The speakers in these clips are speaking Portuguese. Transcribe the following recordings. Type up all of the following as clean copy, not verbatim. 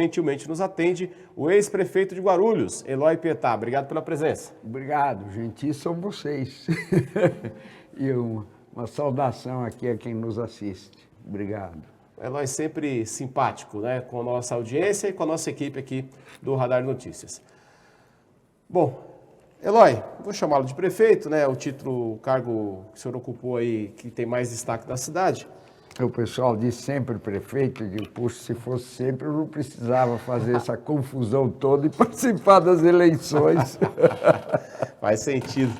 Gentilmente nos atende o ex-prefeito de Guarulhos, Eloy Pietá. Obrigado pela presença. Obrigado, gentis são vocês. E uma saudação aqui a quem nos assiste. Obrigado. Eloy sempre simpático, né, com a nossa audiência e com a nossa equipe aqui do Radar Notícias. Bom, Eloy, vou chamá-lo de prefeito, né, o cargo que o senhor ocupou aí, que tem mais destaque da cidade. O pessoal diz sempre prefeito, eu digo, puxa, se fosse sempre eu não precisava fazer essa confusão toda e participar das eleições. Faz sentido.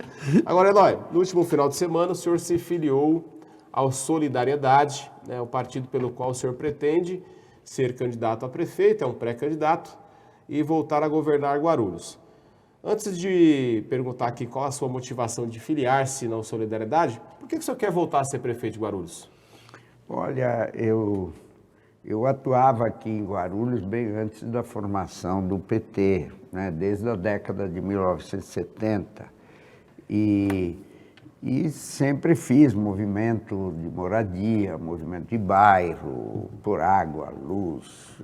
Agora, Eloy, no último final de semana o senhor se filiou ao Solidariedade, né, o partido pelo qual o senhor pretende ser candidato a prefeito, é um pré-candidato, e voltar a governar Guarulhos. Antes de perguntar aqui qual a sua motivação de filiar-se na Solidariedade, por que o senhor quer voltar a ser prefeito de Guarulhos? Olha, eu atuava aqui em Guarulhos bem antes da formação do PT, né, desde a década de 1970, e sempre fiz movimento de moradia, movimento de bairro, por água, luz,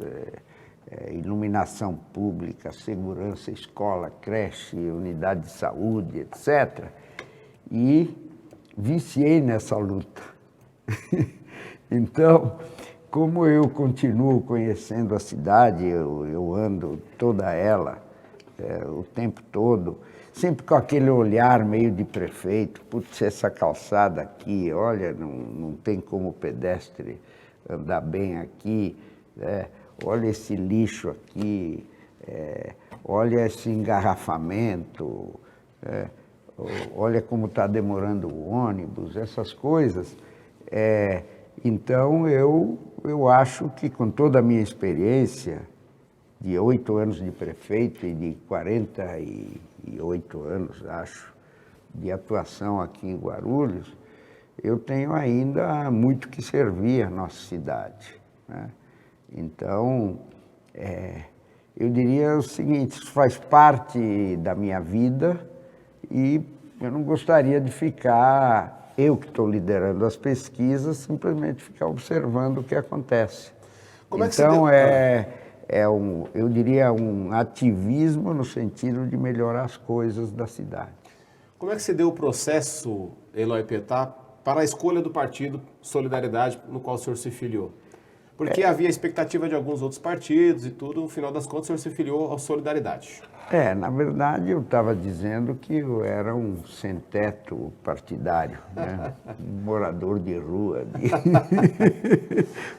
iluminação pública, segurança, escola, creche, unidade de saúde, etc. E viciei nessa luta. Então, como eu continuo conhecendo a cidade, eu ando toda ela, o tempo todo, sempre com aquele olhar meio de prefeito, putz, essa calçada aqui, olha, não tem como o pedestre andar bem aqui, olha esse lixo aqui, olha esse engarrafamento, olha como está demorando o ônibus, essas coisas. Então, eu acho que com toda a minha experiência, de 8 anos de prefeito e de 48 anos, acho, de atuação aqui em Guarulhos, eu tenho ainda muito que servir a nossa cidade, né? Então, eu diria o seguinte, isso faz parte da minha vida e eu não gostaria de ficar, eu que estou liderando as pesquisas, simplesmente ficar observando o que acontece. Então, eu diria, um ativismo no sentido de melhorar as coisas da cidade. Como é que se deu o processo, Eloy Pietá, para a escolha do partido Solidariedade, no qual o senhor se filiou? Porque havia a expectativa de alguns outros partidos e tudo, no final das contas o senhor se filiou ao Solidariedade. Na verdade, eu estava dizendo que eu era um sem-teto partidário, né? Um morador de rua,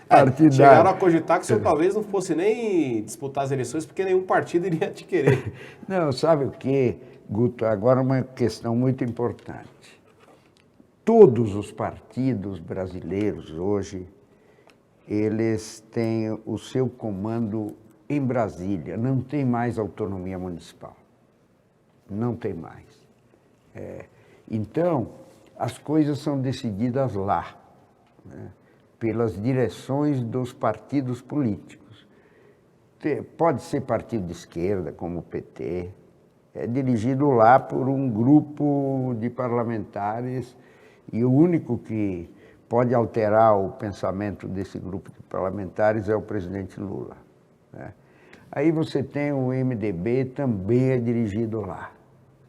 partidário. Chegaram a cogitar que o senhor talvez não fosse nem disputar as eleições, porque nenhum partido iria te querer. Não, sabe o quê, Guto? Agora uma questão muito importante. Todos os partidos brasileiros hoje, eles têm o seu comando em Brasília, não tem mais autonomia municipal, não tem mais. Então, as coisas são decididas lá, né, pelas direções dos partidos políticos. Pode ser partido de esquerda, como o PT, é dirigido lá por um grupo de parlamentares e o único que pode alterar o pensamento desse grupo de parlamentares é o presidente Lula. Aí você tem o MDB, também é dirigido lá,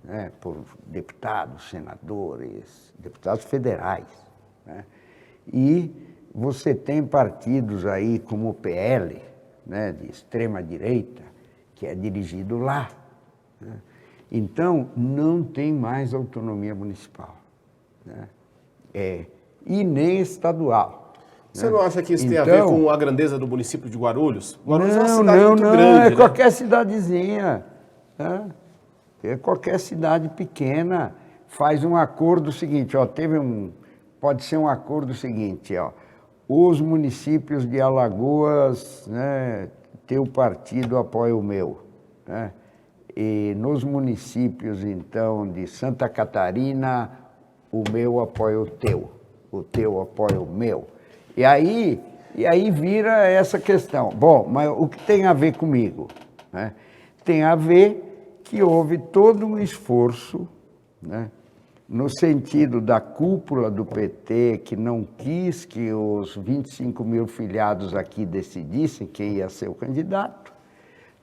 né, por deputados, senadores, deputados federais, né? E você tem partidos aí como o PL, né, de extrema direita, que é dirigido lá, né? Então, não tem mais autonomia municipal, né? E nem estadual. Você não acha que isso tem a ver com a grandeza do município de Guarulhos? Guarulhos é uma cidade muito não, grande, né? Qualquer cidadezinha, né? Qualquer cidade pequena faz um acordo seguinte, ó, pode ser um acordo seguinte, ó, os municípios de Alagoas, né, teu partido apoia o meu, né? E nos municípios, então, de Santa Catarina, o meu apoia o teu apoia o meu. E aí vira essa questão. Bom, mas o que tem a ver comigo, né? Tem a ver que houve todo um esforço, né, no sentido da cúpula do PT, que não quis que os 25 mil filiados aqui decidissem quem ia ser o candidato,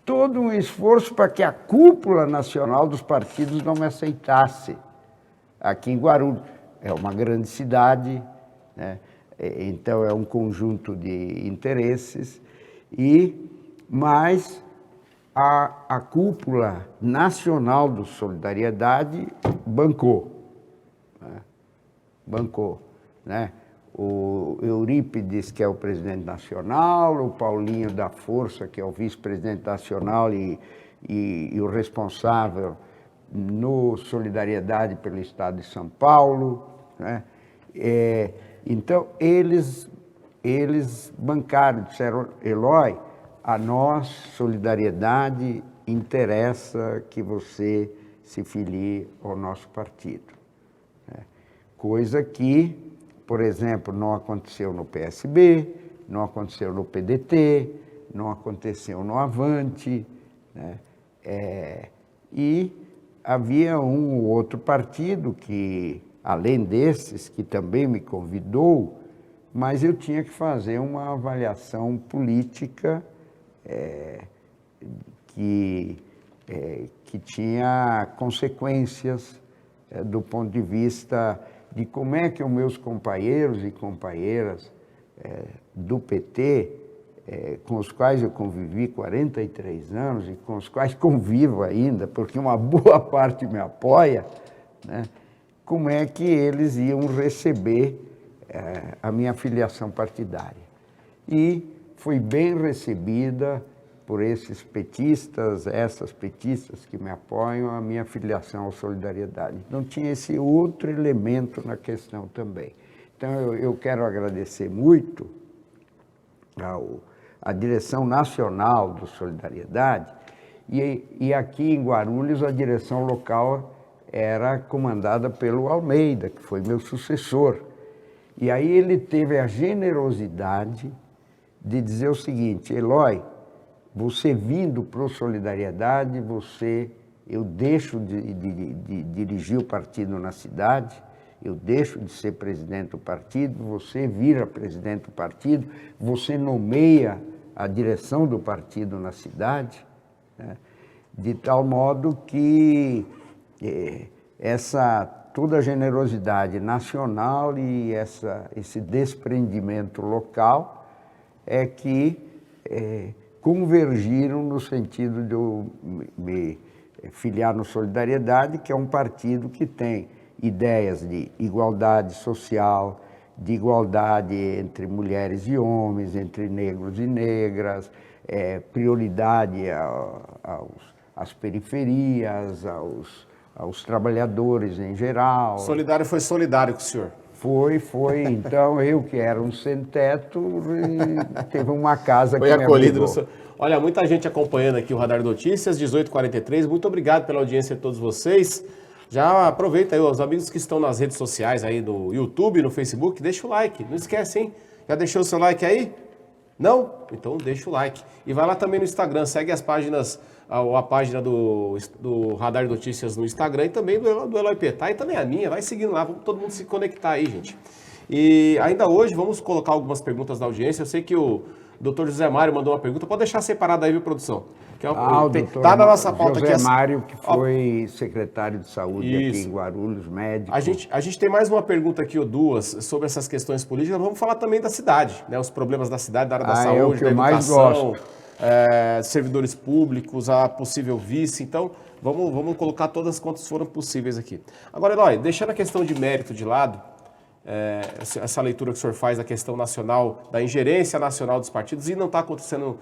todo um esforço para que a cúpula nacional dos partidos não me aceitasse aqui em Guarulhos. É uma grande cidade, né? Então é um conjunto de interesses, mas a cúpula nacional do Solidariedade bancou, né? Bancou, né? O Eurípides, que é o presidente nacional, o Paulinho da Força, que é o vice-presidente nacional e o responsável no Solidariedade pelo Estado de São Paulo, né? Então, eles bancaram, disseram, Eloy, a nós, Solidariedade, interessa que você se filie ao nosso partido, né? Coisa que, por exemplo, não aconteceu no PSB, não aconteceu no PDT, não aconteceu no Avante, né? E havia um ou outro partido que, além desses, que também me convidou, mas eu tinha que fazer uma avaliação política que tinha consequências do ponto de vista de como é que os meus companheiros e companheiras do PT, com os quais eu convivi 43 anos e com os quais convivo ainda, porque uma boa parte me apoia, né? Como é que eles iam receber a minha filiação partidária. E foi bem recebida por esses petistas, essas petistas que me apoiam, a minha filiação à Solidariedade. Então tinha esse outro elemento na questão também. Então eu quero agradecer muito à direção nacional do Solidariedade, e aqui em Guarulhos a direção local era comandada pelo Almeida, que foi meu sucessor. E aí ele teve a generosidade de dizer o seguinte: Eloy, você vindo para o Solidariedade, eu deixo de dirigir o partido na cidade, eu deixo de ser presidente do partido, você vira presidente do partido, você nomeia a direção do partido na cidade, né? De tal modo que toda a generosidade nacional e esse desprendimento local é que convergiram no sentido de eu me filiar no Solidariedade, que é um partido que tem ideias de igualdade social, de igualdade entre mulheres e homens, entre negros e negras, prioridade às periferias, aos trabalhadores em geral. Solidário foi solidário com o senhor. Foi. Então, eu que era um sem-teto, teve uma casa foi que me acolhido. abrigou. Olha, muita gente acompanhando aqui o Radar Notícias, 18h43. Muito obrigado pela audiência de todos vocês. Já aproveita aí, os amigos que estão nas redes sociais aí, no YouTube, no Facebook, deixa o like. Não esquece, hein? Já deixou o seu like aí? Não? Então deixa o like. E vai lá também no Instagram, segue as páginas, a página do Radar Notícias no Instagram e também do Eloy Petá e também a minha. Vai seguindo lá, vamos todo mundo se conectar aí, gente. E ainda hoje vamos colocar algumas perguntas da audiência. Eu sei que o Dr. José Mário mandou uma pergunta, pode deixar separada aí, viu, produção? Que tá na nossa pauta José aqui. Mário, que foi secretário de saúde aqui em Guarulhos, médico. A gente tem mais uma pergunta aqui, ou duas, sobre essas questões políticas. Vamos falar também da cidade, né? Os problemas da cidade, da área da saúde, é o que da eu mais educação, gosto. Servidores públicos, a possível vice. Então, vamos colocar todas quantas foram possíveis aqui. Agora, Eloy, deixando a questão de mérito de lado, essa leitura que o senhor faz da questão nacional, da ingerência nacional dos partidos, e não está acontecendo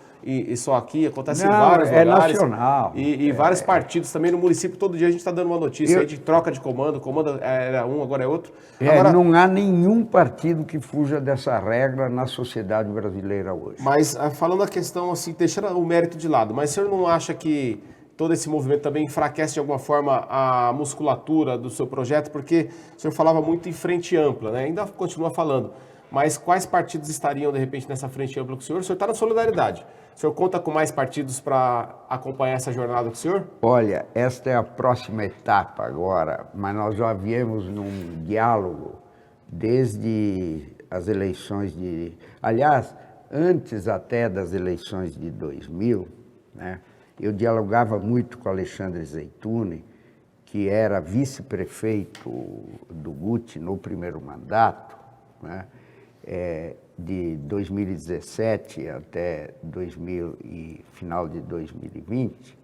só aqui, acontece em vários lugares. Nacional. E vários partidos também no município, todo dia a gente está dando uma notícia aí de troca de comando era um, agora é outro. Agora, não há nenhum partido que fuja dessa regra na sociedade brasileira hoje. Mas falando a questão assim, deixando o mérito de lado, mas o senhor não acha que todo esse movimento também enfraquece de alguma forma a musculatura do seu projeto? Porque o senhor falava muito em frente ampla, né? Ainda continua falando. Mas quais partidos estariam, de repente, nessa frente ampla com o senhor? O senhor está na Solidariedade. O senhor conta com mais partidos para acompanhar essa jornada com o senhor? Olha, esta é a próxima etapa agora, mas nós já viemos num diálogo desde as eleições de... Aliás, antes até das eleições de 2000, né? Eu dialogava muito com Alexandre Zeituni, que era vice-prefeito do Guti no primeiro mandato, né? De 2017 até final de 2020,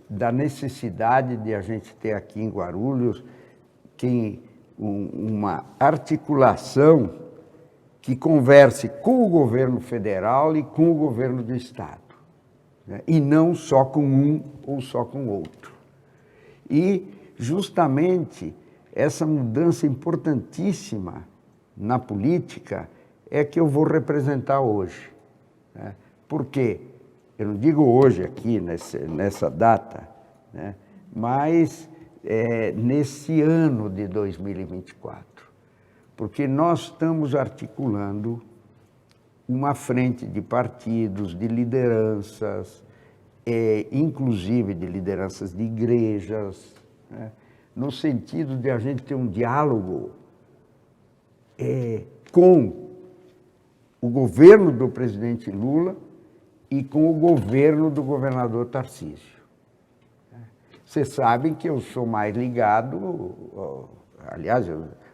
da necessidade de a gente ter aqui em Guarulhos uma articulação que converse com o governo federal e com o governo do estado, né? E não só com um ou só com outro. E justamente essa mudança importantíssima na política é que eu vou representar hoje, né? Por quê? Eu não digo hoje aqui, nessa data, né? Mas nesse ano de 2024, porque nós estamos articulando uma frente de partidos, de lideranças, inclusive de lideranças de igrejas, né? No sentido de a gente ter um diálogo com o governo do presidente Lula e com o governo do governador Tarcísio. Vocês sabem que eu sou mais ligado, aliás,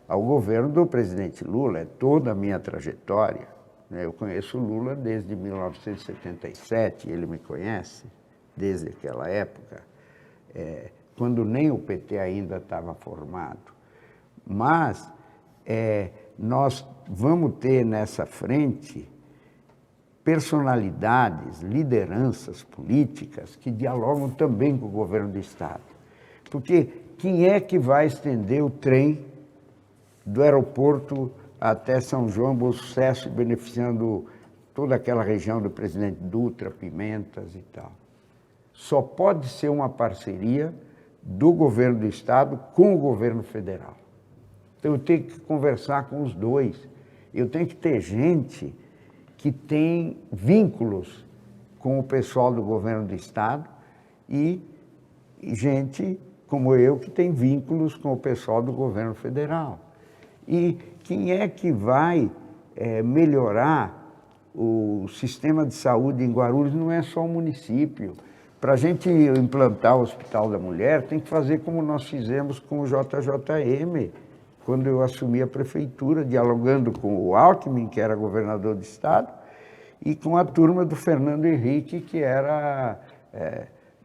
ao governo do presidente Lula, é toda a minha trajetória, né? Eu conheço o Lula desde 1977, ele me conhece desde aquela época, quando nem o PT ainda estava formado. Mas nós vamos ter nessa frente personalidades, lideranças políticas que dialogam também com o governo do estado. Porque quem é que vai estender o trem do aeroporto até São João, Bom Sucesso, beneficiando toda aquela região do Presidente Dutra, Pimentas e tal? Só pode ser uma parceria do governo do estado com o governo federal. Então eu tenho que conversar com os dois. Eu tenho que ter gente que tem vínculos com o pessoal do governo do estado e gente como eu que tem vínculos com o pessoal do governo federal. E quem é que vai melhorar o sistema de saúde em Guarulhos? Não é só o município. Para a gente implantar o Hospital da Mulher, tem que fazer como nós fizemos com o JJM, quando eu assumi a prefeitura, dialogando com o Alckmin, que era governador do estado, e com a turma do Fernando Henrique, que era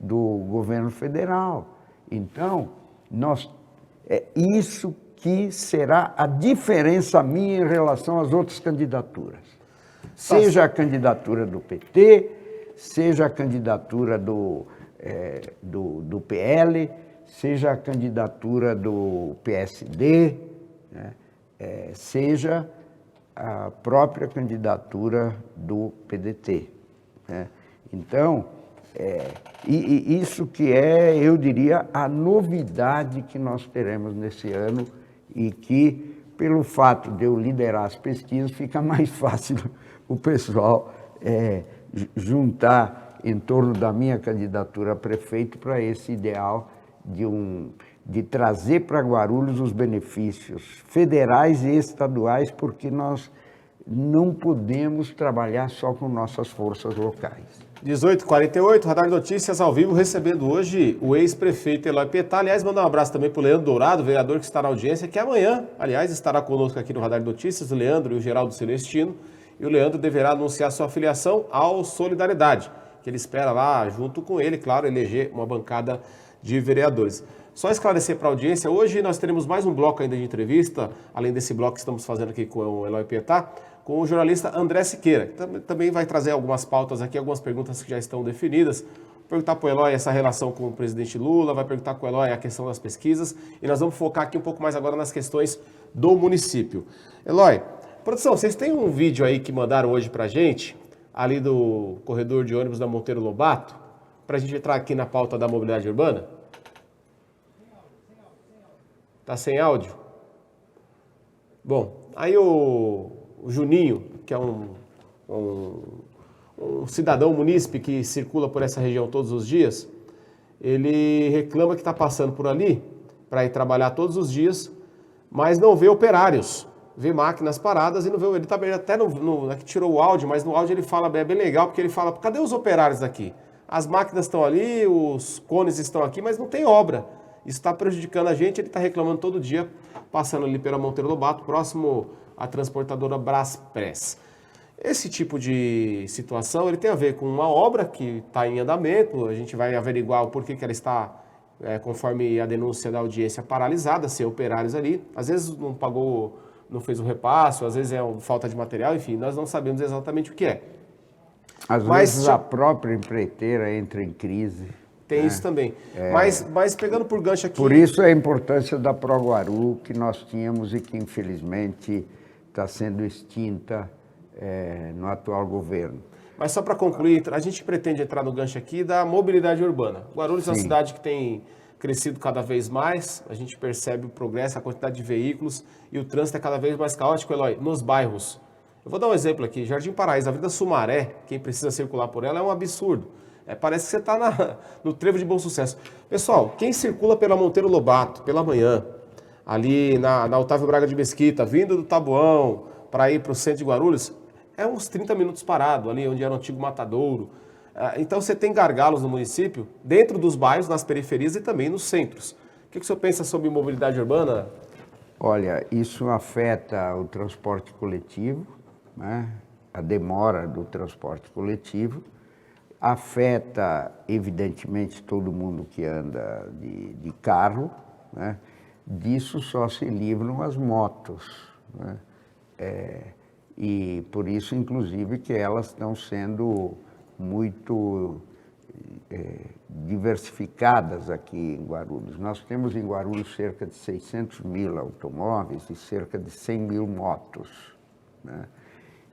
do governo federal. Então, isso que será a diferença minha em relação às outras candidaturas. Seja a candidatura do PT, seja a candidatura do PL, seja a candidatura do PSD, né? Seja a própria candidatura do PDT, né? Então, isso que eu diria, a novidade que nós teremos nesse ano e que, pelo fato de eu liderar as pesquisas, fica mais fácil o pessoal juntar em torno da minha candidatura a prefeito para esse ideal de trazer para Guarulhos os benefícios federais e estaduais, porque nós não podemos trabalhar só com nossas forças locais. 18h48, Radar Notícias ao vivo, recebendo hoje o ex-prefeito Eloy Pietá. Aliás, mandar um abraço também para o Leandro Dourado, vereador que está na audiência, que amanhã, aliás, estará conosco aqui no Radar Notícias, o Leandro e o Geraldo Celestino. E o Leandro deverá anunciar sua filiação ao Solidariedade, que ele espera lá, junto com ele, claro, eleger uma bancada de vereadores. Só esclarecer para a audiência, hoje nós teremos mais um bloco ainda de entrevista, além desse bloco que estamos fazendo aqui com o Eloy Pietá, com o jornalista André Siqueira, que também vai trazer algumas pautas aqui, algumas perguntas que já estão definidas. Vou perguntar para o Eloy essa relação com o presidente Lula, vai perguntar para o Eloy a questão das pesquisas, e nós vamos focar aqui um pouco mais agora nas questões do município. Eloy, produção, vocês têm um vídeo aí que mandaram hoje para a gente, ali do corredor de ônibus da Monteiro Lobato, para a gente entrar aqui na pauta da mobilidade urbana? Tá sem áudio? Bom, aí o Juninho, que é um cidadão munícipe que circula por essa região todos os dias, ele reclama que está passando por ali para ir trabalhar todos os dias, mas não vê operários, vê máquinas paradas e não vê, ele tá até aqui tirou o áudio, mas no áudio ele fala, é bem legal, porque ele fala, cadê os operários aqui? As máquinas estão ali, os cones estão aqui, mas não tem obra. Isso está prejudicando a gente, ele está reclamando todo dia, passando ali pela Monteiro Lobato, próximo à transportadora Braspress. Esse tipo de situação ele tem a ver com uma obra que está em andamento, a gente vai averiguar o porquê que ela está, conforme a denúncia da audiência, paralisada, sem operários ali. Às vezes não pagou, não fez o repasse, às vezes é falta de material, enfim, nós não sabemos exatamente o que é. Às vezes a própria empreiteira entra em crise. Tem isso também. Mas pegando por gancho aqui... Por isso a importância da Proguaru, que nós tínhamos e que infelizmente está sendo extinta no atual governo. Mas só para concluir, a gente pretende entrar no gancho aqui da mobilidade urbana. Guarulhos é uma cidade que tem crescido cada vez mais, a gente percebe o progresso, a quantidade de veículos e o trânsito é cada vez mais caótico, Eloy, nos bairros. Eu vou dar um exemplo aqui, Jardim Paraíso, a Avenida Sumaré, quem precisa circular por ela é um absurdo. Parece que você está no trevo de Bom Sucesso. Pessoal, quem circula pela Monteiro Lobato, pela manhã, ali na Otávio Braga de Mesquita, vindo do Taboão para ir para o centro de Guarulhos, é uns 30 minutos parado, ali onde era o antigo matadouro. Então você tem gargalos no município, dentro dos bairros, nas periferias e também nos centros. O que o senhor pensa sobre mobilidade urbana? Olha, isso afeta o transporte coletivo, né? A demora do transporte coletivo, afeta, evidentemente, todo mundo que anda de carro, né? Disso só se livram as motos, né? E por isso, inclusive, que elas estão sendo muito diversificadas aqui em Guarulhos. Nós temos em Guarulhos cerca de 600 mil automóveis e cerca de 100 mil motos, né?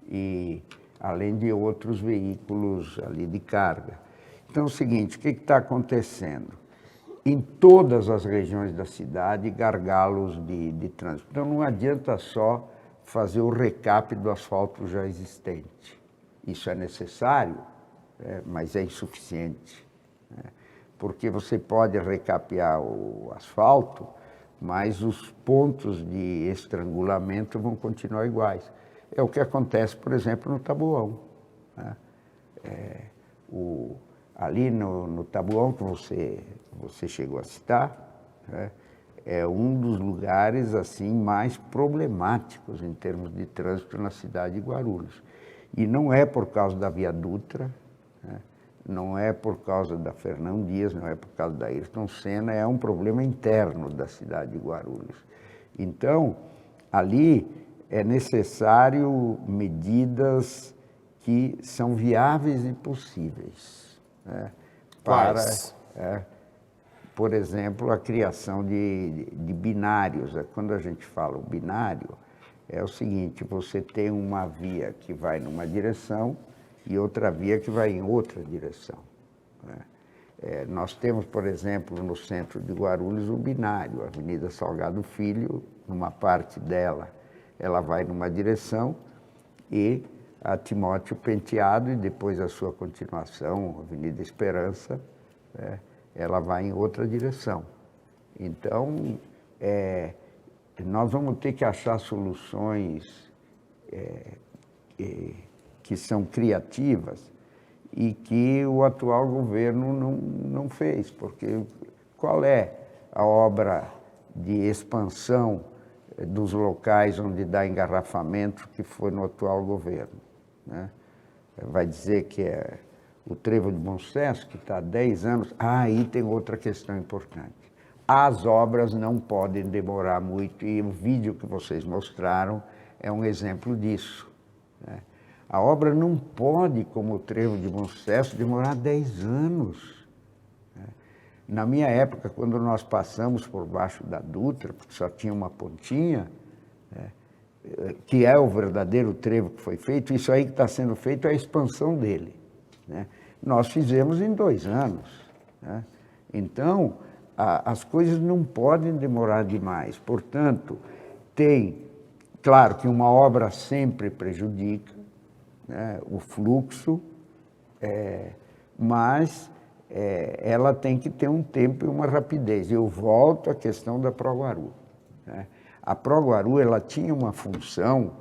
E além de outros veículos ali de carga. Então é o seguinte, o que está acontecendo? Em todas as regiões da cidade, gargalos de trânsito. Então não adianta só fazer o recap do asfalto já existente. Isso é necessário, mas é insuficiente, né? Porque você pode recapear o asfalto, mas os pontos de estrangulamento vão continuar iguais. É o que acontece, por exemplo, no Taboão, né? Ali no Taboão, que você chegou a citar, né? É um dos lugares assim mais problemáticos em termos de trânsito na cidade de Guarulhos. E não é por causa da Via Dutra, né? Não é por causa da Fernão Dias, não é por causa da Ayrton Senna, é um problema interno da cidade de Guarulhos. Então, ali é necessário medidas que são viáveis e possíveis, né? Por exemplo, a criação de binários. Quando a gente fala o binário, é o seguinte, você tem uma via que vai numa direção e outra via que vai em outra direção, né? Nós temos, por exemplo, no centro de Guarulhos, o binário, a Avenida Salgado Filho, numa parte dela, ela vai numa direção e a Timóteo Penteado e depois a sua continuação, Avenida Esperança, né? Ela vai em outra direção. Então, nós vamos ter que achar soluções que são criativas e que o atual governo não fez, porque qual é a obra de expansão dos locais onde dá engarrafamento que foi no atual governo, né? Vai dizer que é o Trevo de Bom Sucesso, que está há 10 anos. Aí tem outra questão importante. As obras não podem demorar muito, e o vídeo que vocês mostraram é um exemplo disso, né? A obra não pode, como o Trevo de Bom Sucesso, demorar 10 anos. Na minha época, quando nós passamos por baixo da Dutra, porque só tinha uma pontinha, que é o verdadeiro trevo que foi feito, isso aí que está sendo feito é a expansão dele, né? Nós fizemos em 2 anos, né? Então, as coisas não podem demorar demais. Portanto, claro que uma obra sempre prejudica, né, o fluxo, mas ela tem que ter um tempo e uma rapidez. Eu volto à questão da Proguaru, né? A Proguaru, ela tinha uma função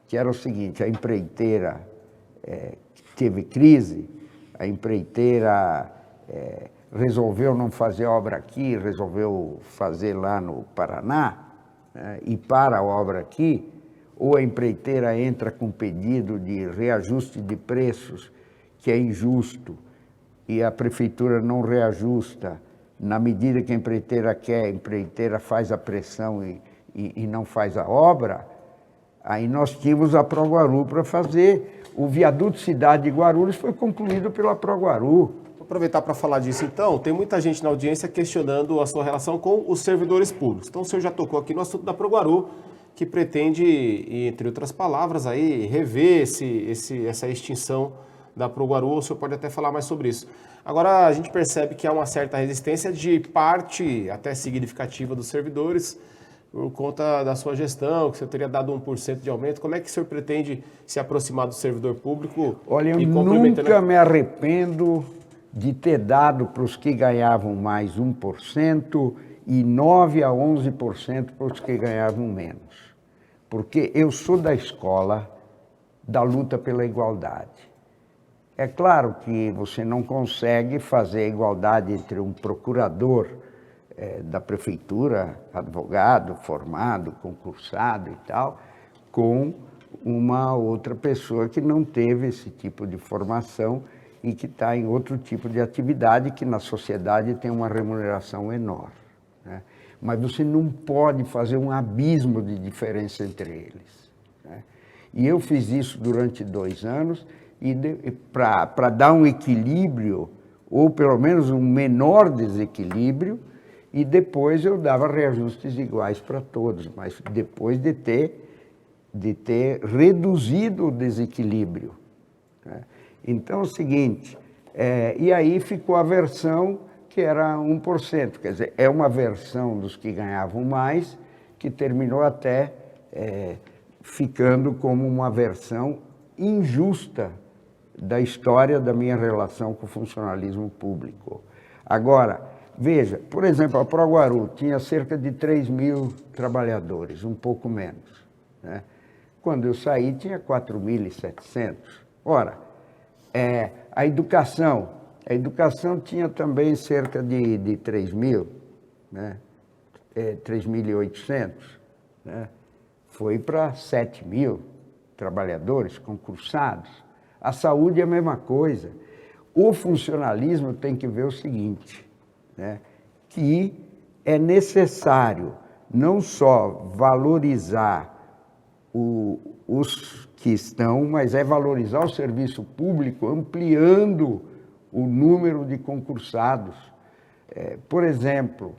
que era o seguinte: a empreiteira teve crise, a empreiteira resolveu não fazer obra aqui, resolveu fazer lá no Paraná, e para a obra aqui, ou a empreiteira entra com pedido de reajuste de preços, que é injusto, e a prefeitura não reajusta, na medida que a empreiteira quer, a empreiteira faz a pressão e não faz a obra, aí nós tínhamos a Proguaru para fazer. O viaduto Cidade de Guarulhos foi concluído pela Proguaru. Vou aproveitar para falar disso então. Tem muita gente na audiência questionando a sua relação com os servidores públicos. Então o senhor já tocou aqui no assunto da Proguaru, que pretende, entre outras palavras, aí, rever essa extinção da Proguaru. O senhor pode até falar mais sobre isso. Agora, a gente percebe que há uma certa resistência de parte até significativa dos servidores por conta da sua gestão, que você teria dado 1% de aumento. Como é que o senhor pretende se aproximar do servidor público? Olha, eu nunca me arrependo de ter dado para os que ganhavam mais 1% e 9% a 11% para os que ganhavam menos. Porque eu sou da escola da luta pela igualdade. É claro que você não consegue fazer a igualdade entre um procurador da prefeitura, advogado, formado, concursado e tal, com uma outra pessoa que não teve esse tipo de formação e que está em outro tipo de atividade que na sociedade tem uma remuneração enorme, né? Mas você não pode fazer um abismo de diferença entre eles, né? E eu fiz isso durante 2 anos e para dar um equilíbrio, ou pelo menos um menor desequilíbrio, e depois eu dava reajustes iguais para todos, mas depois de ter reduzido o desequilíbrio, né? Então é o seguinte, e aí ficou a versão que era 1%, quer dizer, é uma versão dos que ganhavam mais, que terminou até ficando como uma versão injusta da história da minha relação com o funcionalismo público. Agora, veja, por exemplo, a Proguaru tinha cerca de 3.000 trabalhadores, um pouco menos, né? Quando eu saí, tinha 4.700. Ora, a educação tinha também cerca de 3.000, né? 3.800, né? Foi para 7.000 trabalhadores concursados. A saúde é a mesma coisa. O funcionalismo tem que ver o seguinte, né? Que é necessário não só valorizar os que estão, mas é valorizar o serviço público, ampliando o número de concursados. Por exemplo,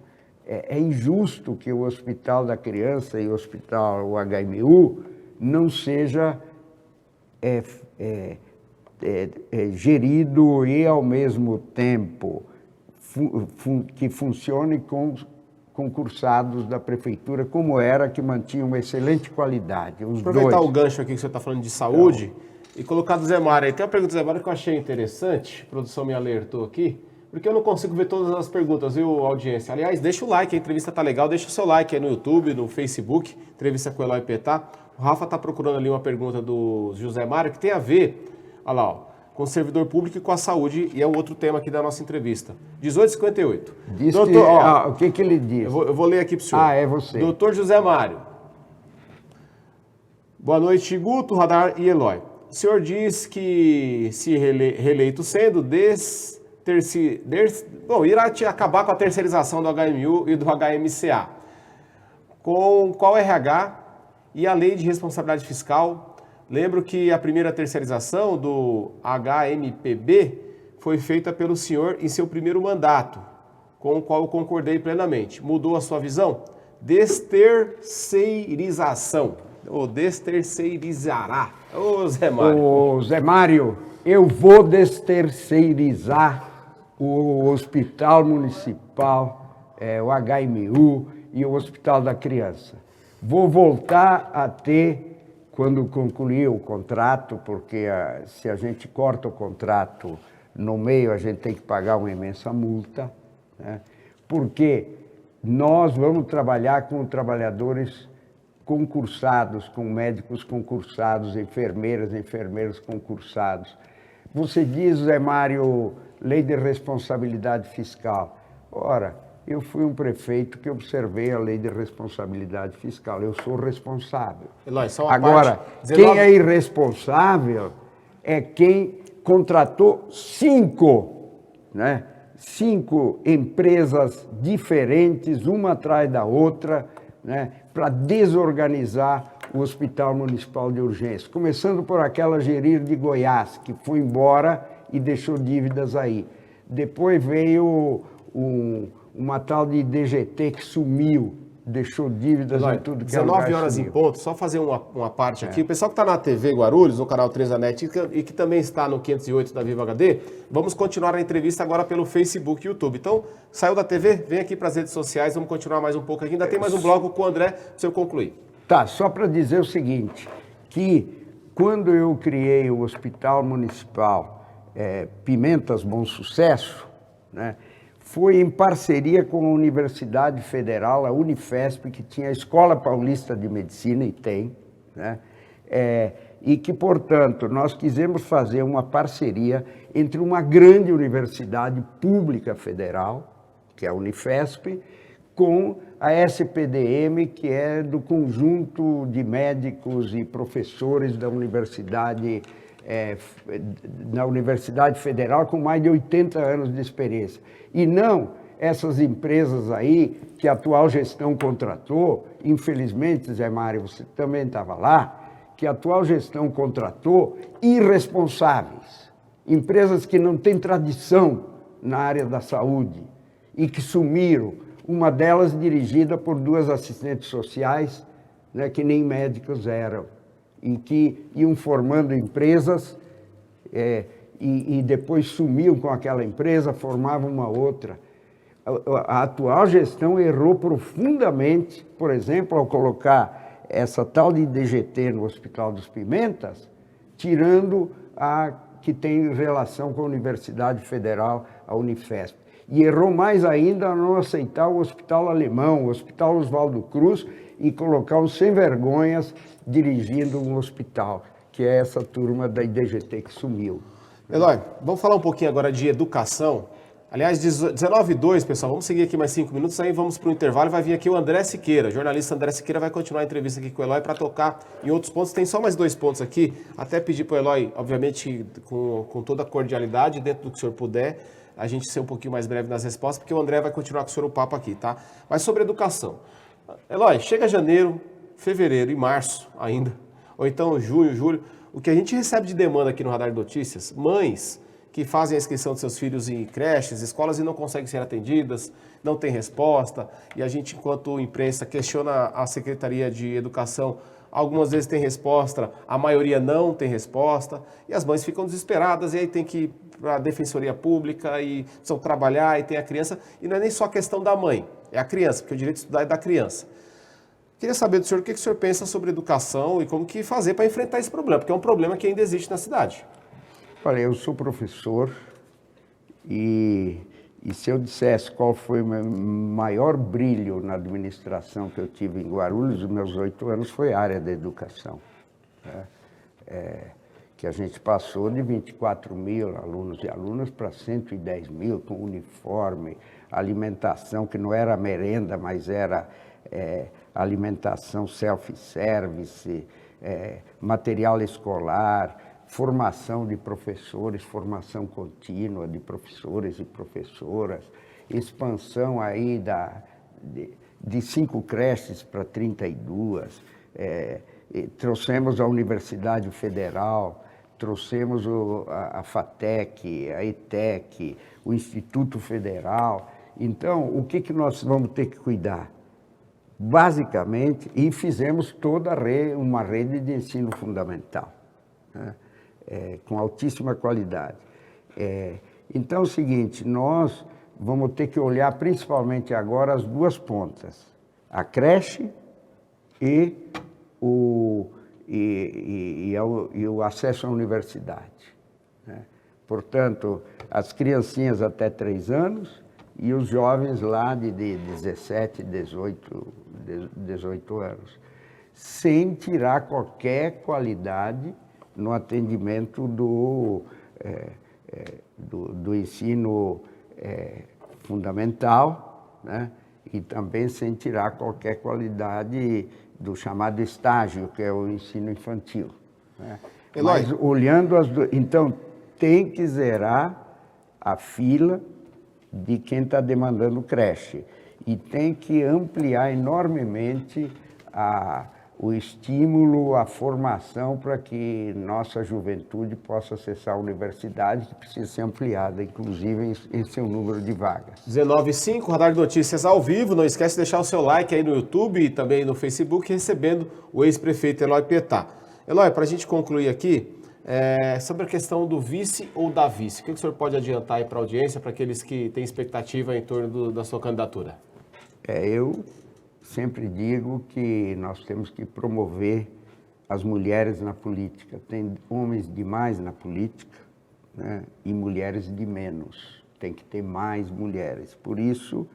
é injusto que o Hospital da Criança e o Hospital HMU não seja gerido e, ao mesmo tempo, que funcione com concursados da prefeitura, como era, que mantinham uma excelente qualidade. Os Aproveitar dois. o gancho aqui que você está falando de saúde e colocar do Zé Mário aí. Tem uma pergunta do Zé Mário que eu achei interessante, a produção me alertou aqui, porque eu não consigo ver todas as perguntas, viu, audiência? Aliás, deixa o like, a entrevista tá legal, deixa o seu like aí no YouTube, no Facebook, entrevista com o Eloy Petá. O Rafa tá procurando ali uma pergunta do José Mário que tem a ver, olha lá, ó, com o servidor público e com a saúde, e é um outro tema aqui da nossa entrevista. 1858. Diz Doutor, o que ele diz? Eu vou ler aqui para o senhor. É você. Doutor José Mário. Boa noite, Guto, Radar e Eloy. O senhor diz que, se reeleito sendo, irá acabar com a terceirização do HMU e do HMCA. Com qual RH e a lei de responsabilidade fiscal? Lembro que a primeira terceirização do HMPB foi feita pelo senhor em seu primeiro mandato, com o qual eu concordei plenamente. Mudou a sua visão? Desterceirização. Ou desterceirizará. Ô, Zé Mário. Ô, Zé Mário, eu vou desterceirizar o Hospital Municipal, o HMU e o Hospital da Criança. Vou voltar a ter, quando concluir o contrato, porque se a gente corta o contrato no meio, a gente tem que pagar uma imensa multa, né? Porque nós vamos trabalhar com trabalhadores concursados, com médicos concursados, enfermeiros concursados. Você diz, Zé Mário, lei de responsabilidade fiscal. Ora, eu fui um prefeito que observei a lei de responsabilidade fiscal. Eu sou responsável. Eloy, só uma Agora, parte, quem é irresponsável é quem contratou 5 empresas diferentes, uma atrás da outra, né, para desorganizar o Hospital Municipal de Urgência. Começando por aquela Gerir de Goiás, que foi embora e deixou dívidas aí. Depois veio uma tal de DGT que sumiu, deixou dívidas em tudo que é lugar. 19 horas em ponto, só fazer uma parte aqui. O pessoal que está na TV Guarulhos, no canal 3 da NET, e que também está no 508 da Vivo HD, vamos continuar a entrevista agora pelo Facebook e YouTube. Então, saiu da TV, vem aqui para as redes sociais, vamos continuar mais um pouco aqui. Ainda tem mais um bloco com o André, para eu concluir. Tá, só para dizer o seguinte, que quando eu criei o Hospital Municipal Pimentas Bom Sucesso, né, foi em parceria com a Universidade Federal, a Unifesp, que tinha a Escola Paulista de Medicina, e tem, né? E que, portanto, nós quisemos fazer uma parceria entre uma grande universidade pública federal, que é a Unifesp, com a SPDM, que é do conjunto de médicos e professores da Universidade Federal, com mais de 80 anos de experiência. E não essas empresas aí que a atual gestão contratou, infelizmente, Zé Mário, você também estava lá, que a atual gestão contratou irresponsáveis, empresas que não têm tradição na área da saúde e que sumiram, uma delas dirigida por 2 assistentes sociais, né, que nem médicos eram, e que iam formando empresas e depois sumiam com aquela empresa, formavam uma outra. A atual gestão errou profundamente, por exemplo, ao colocar essa tal de DGT no Hospital dos Pimentas, tirando a que tem relação com a Universidade Federal, a Unifesp. E errou mais ainda a não aceitar o Hospital Alemão, o Hospital Oswaldo Cruz, e colocar os sem-vergonhas dirigindo um hospital, que é essa turma da IDGT que sumiu. Eloy, vamos falar um pouquinho agora de educação. Aliás, 19h02, pessoal, vamos seguir aqui mais 5 minutos, aí vamos para o intervalo e vai vir aqui o André Siqueira, jornalista André Siqueira vai continuar a entrevista aqui com o Eloy para tocar em outros pontos. Tem só mais 2 pontos aqui, até pedir para o Eloy, obviamente, com toda a cordialidade, dentro do que o senhor puder, a gente ser um pouquinho mais breve nas respostas, porque o André vai continuar com o senhor o papo aqui, tá? Mas sobre educação. Eloy, chega janeiro, fevereiro e março ainda, ou então junho, julho, o que a gente recebe de demanda aqui no Radar de Notícias, mães que fazem a inscrição de seus filhos em creches, escolas e não conseguem ser atendidas, não tem resposta, e a gente, enquanto imprensa, questiona a Secretaria de Educação, algumas vezes tem resposta, a maioria não tem resposta, e as mães ficam desesperadas, e aí tem que ir para a Defensoria Pública, e precisam trabalhar, e tem a criança, e não é nem só a questão da mãe, é a criança, porque o direito de estudar é da criança. Queria saber do senhor o que o senhor pensa sobre educação e como que fazer para enfrentar esse problema, porque é um problema que ainda existe na cidade. Olha, eu sou professor e se eu dissesse qual foi o meu maior brilho na administração que eu tive em Guarulhos, os meus 8 anos, foi a área da educação, né? Que a gente passou de 24 mil alunos e alunas para 110 mil, com uniforme, alimentação, que não era merenda, mas era alimentação self-service, material escolar, formação de professores, formação contínua de professores e professoras, expansão aí de 5 creches para 32, trouxemos a Universidade Federal, trouxemos a FATEC, a ETEC, o Instituto Federal. Então, o que nós vamos ter que cuidar? Basicamente, e fizemos toda uma rede de ensino fundamental, né? Com altíssima qualidade. Então é o seguinte, nós vamos ter que olhar principalmente agora as 2 pontas, a creche e o acesso à universidade, né? Portanto, as criancinhas até 3 anos e os jovens lá de 17, 18 anos. sem tirar qualquer qualidade no atendimento do ensino fundamental, né? E também sem tirar qualquer qualidade do chamado estágio, que é o ensino infantil, né? Mas olhando então tem que zerar a fila de quem está demandando creche e tem que ampliar enormemente o estímulo, a formação para que nossa juventude possa acessar a universidade, que precisa ser ampliada, inclusive em seu número de vagas. 19h05, Radar de Notícias ao vivo. Não esquece de deixar o seu like aí no YouTube e também no Facebook, recebendo o ex-prefeito Eloy Pietá. Eloy, para a gente concluir aqui, sobre a questão do vice ou da vice, o que o senhor pode adiantar aí para a audiência, para aqueles que têm expectativa em torno da sua candidatura? Eu sempre digo que nós temos que promover as mulheres na política. Tem homens demais na política, né, e mulheres de menos. Tem que ter mais mulheres. Por isso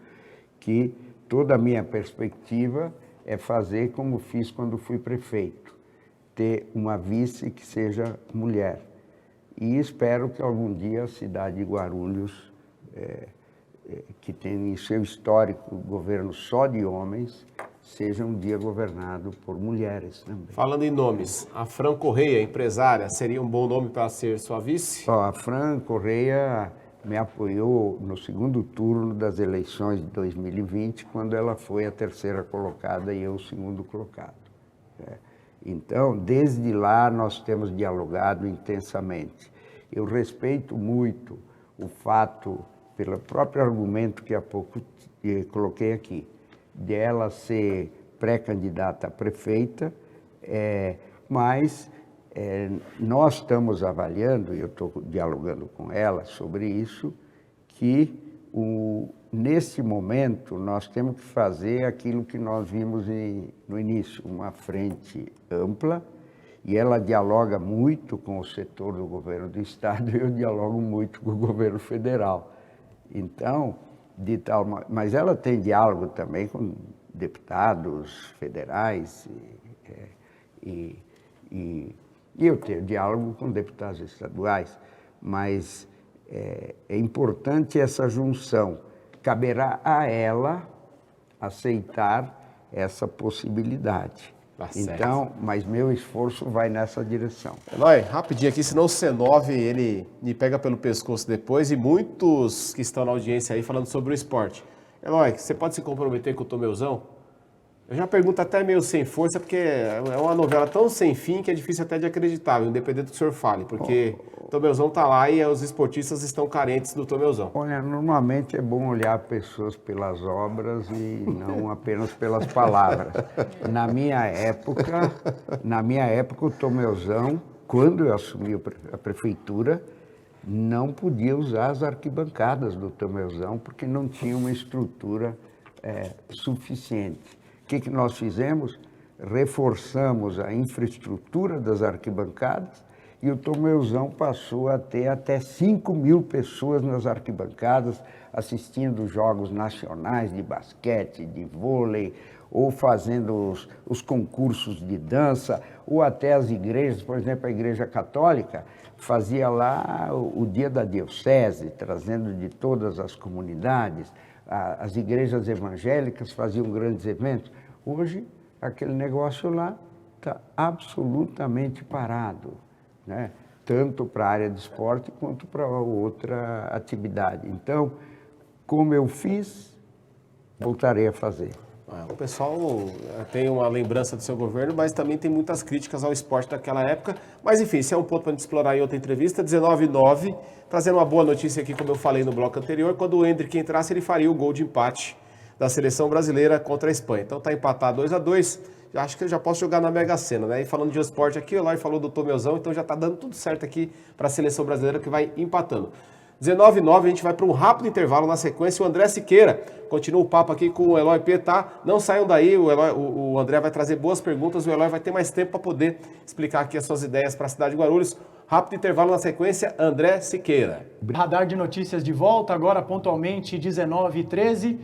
que toda a minha perspectiva é fazer como fiz quando fui prefeito, ter uma vice que seja mulher. E espero que algum dia a cidade de Guarulhos, que tem em seu histórico governo só de homens, seja um dia governado por mulheres também. Falando em nomes, a Fran Correia, empresária, seria um bom nome para ser sua vice? A Fran Correia me apoiou no segundo turno das eleições de 2020, quando ela foi a terceira colocada e eu o segundo colocado. Então, desde lá, nós temos dialogado intensamente. Eu respeito muito o fato, pelo próprio argumento que há pouco coloquei aqui, de ela ser pré-candidata a prefeita, mas nós estamos avaliando, e eu estou dialogando com ela sobre isso, que nesse momento nós temos que fazer aquilo que nós vimos no início, uma frente ampla, e ela dialoga muito com o setor do governo do Estado e eu dialogo muito com o governo federal. Então, mas ela tem diálogo também com deputados federais e eu tenho diálogo com deputados estaduais, mas é importante essa junção. Caberá a ela aceitar essa possibilidade. Então, mas meu esforço vai nessa direção. Eloy, rapidinho aqui, senão o C9, ele me pega pelo pescoço depois, e muitos que estão na audiência aí falando sobre o esporte. Eloy, você pode se comprometer com o Tomeuzão? Eu já pergunto até meio sem força, porque é uma novela tão sem fim que é difícil até de acreditar, independente do que o senhor fale, porque o Tomeuzão está lá e os esportistas estão carentes do Tomeuzão. Olha, normalmente é bom olhar pessoas pelas obras e não apenas pelas palavras. Na minha época, o Tomeuzão, quando eu assumi a prefeitura, não podia usar as arquibancadas do Tomeuzão, porque não tinha uma estrutura suficiente. O que nós fizemos? Reforçamos a infraestrutura das arquibancadas e o Tomeuzão passou a ter até 5.000 pessoas nas arquibancadas assistindo jogos nacionais de basquete, de vôlei, ou fazendo os concursos de dança, ou até as igrejas, por exemplo, a Igreja Católica fazia lá o dia da diocese, trazendo de todas as comunidades. As igrejas evangélicas faziam grandes eventos. Hoje, aquele negócio lá está absolutamente parado, né? Tanto para a área de esporte quanto para outra atividade. Então, como eu fiz, voltarei a fazer. O pessoal tem uma lembrança do seu governo, mas também tem muitas críticas ao esporte daquela época. Mas enfim, esse é um ponto para a gente explorar em outra entrevista. 19h09, trazendo uma boa notícia aqui, como eu falei no bloco anterior, quando o Endrick entrasse, ele faria o gol de empate da seleção brasileira contra a Espanha. Então está empatado 2-2, acho que eu já posso jogar na Mega Sena, né? E falando de esporte aqui, o Eloy falou do Tomeuzão, então já está dando tudo certo aqui para a seleção brasileira que vai empatando. 19h09, a gente vai para um rápido intervalo. Na sequência, o André Siqueira continua o papo aqui com o Eloy Pietá. Não saiam daí, o André vai trazer boas perguntas, o Eloy vai ter mais tempo para poder explicar aqui as suas ideias para a cidade de Guarulhos. Rápido intervalo, na sequência, André Siqueira. Radar de Notícias de volta, agora pontualmente 19h13.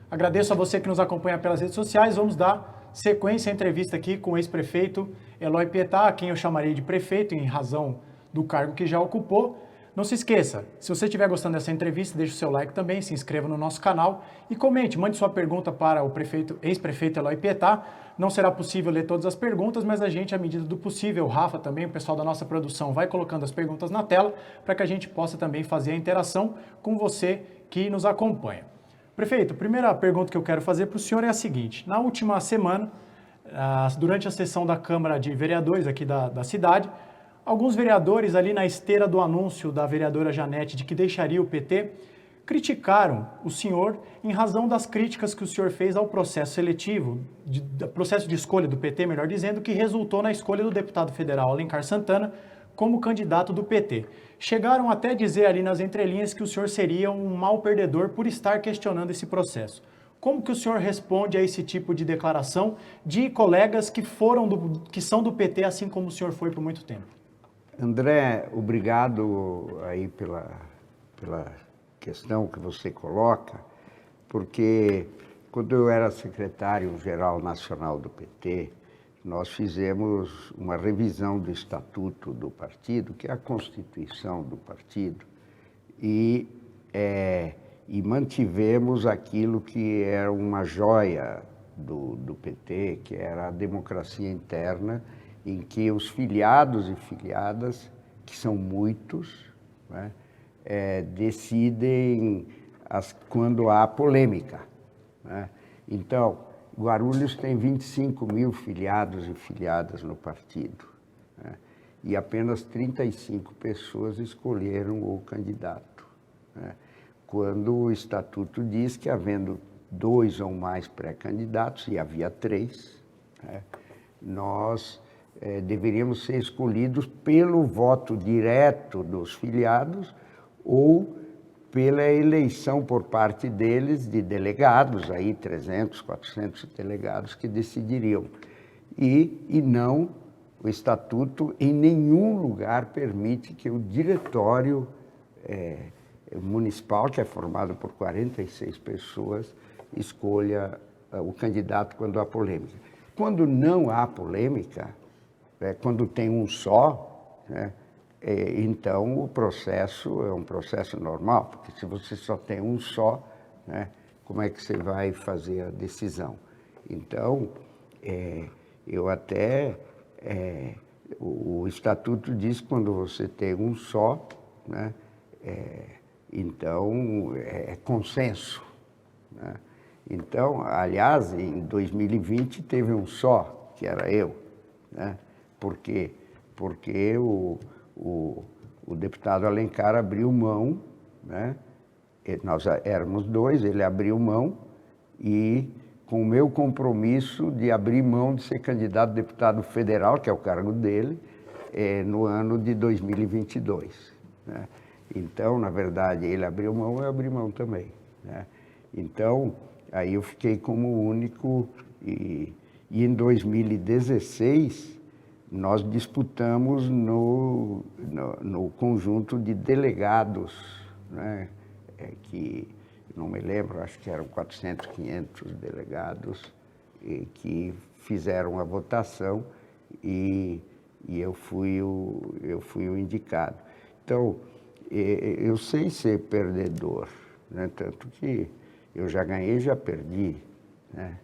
Agradeço a você que nos acompanha pelas redes sociais. Vamos dar sequência à entrevista aqui com o ex-prefeito Eloy Pietá, a quem eu chamarei de prefeito em razão do cargo que já ocupou. Não se esqueça, se você estiver gostando dessa entrevista, deixe o seu like também, se inscreva no nosso canal e comente, mande sua pergunta para o ex-prefeito Eloy Pietá. Não será possível ler todas as perguntas, mas a gente, à medida do possível, o Rafa também, o pessoal da nossa produção, vai colocando as perguntas na tela para que a gente possa também fazer a interação com você que nos acompanha. Prefeito, a primeira pergunta que eu quero fazer para o senhor é a seguinte: na última semana, durante a sessão da Câmara de Vereadores aqui da cidade, alguns vereadores ali na esteira do anúncio da vereadora Janete de que deixaria o PT, criticaram o senhor em razão das críticas que o senhor fez ao processo seletivo, processo de escolha do PT, melhor dizendo, que resultou na escolha do deputado federal Alencar Santana como candidato do PT. Chegaram até a dizer ali nas entrelinhas que o senhor seria um mau perdedor por estar questionando esse processo. Como que o senhor responde a esse tipo de declaração de colegas que são do PT, assim como o senhor foi por muito tempo? André, obrigado aí pela questão que você coloca, porque quando eu era secretário-geral nacional do PT, nós fizemos uma revisão do estatuto do partido, que é a constituição do partido, e mantivemos aquilo que era uma joia do PT, que era a democracia interna, em que os filiados e filiadas, que são muitos, né, decidem quando há polêmica, né? Então, Guarulhos tem 25 mil filiados e filiadas no partido, né? E apenas 35 pessoas escolheram o candidato, né? Quando o estatuto diz que, havendo 2 ou mais pré-candidatos, e havia 3, né, nós deveríamos ser escolhidos pelo voto direto dos filiados ou pela eleição por parte deles de delegados, aí 300, 400 delegados que decidiriam. E não, o estatuto em nenhum lugar permite que o diretório municipal, que é formado por 46 pessoas, escolha o candidato quando há polêmica. Quando não há polêmica, quando tem um só, né, então o processo é um processo normal, porque se você só tem um só, né, como é que você vai fazer a decisão? Então, eu até, o estatuto diz que quando você tem um só, né, então é consenso, né? Então, aliás, em 2020 teve um só, que era eu, né? Por quê? Porque o deputado Alencar abriu mão, né? Nós éramos 2, ele abriu mão, e com o meu compromisso de abrir mão de ser candidato a deputado federal, que é o cargo dele, no ano de 2022, né? Então, na verdade, ele abriu mão, eu abri mão também, né? Então, aí eu fiquei como único, e em 2016 nós disputamos no conjunto de delegados, né, que não me lembro, acho que eram 400, 500 delegados que fizeram a votação, e eu fui o indicado. Então, eu sei ser perdedor, né, tanto que eu já ganhei e já perdi, né?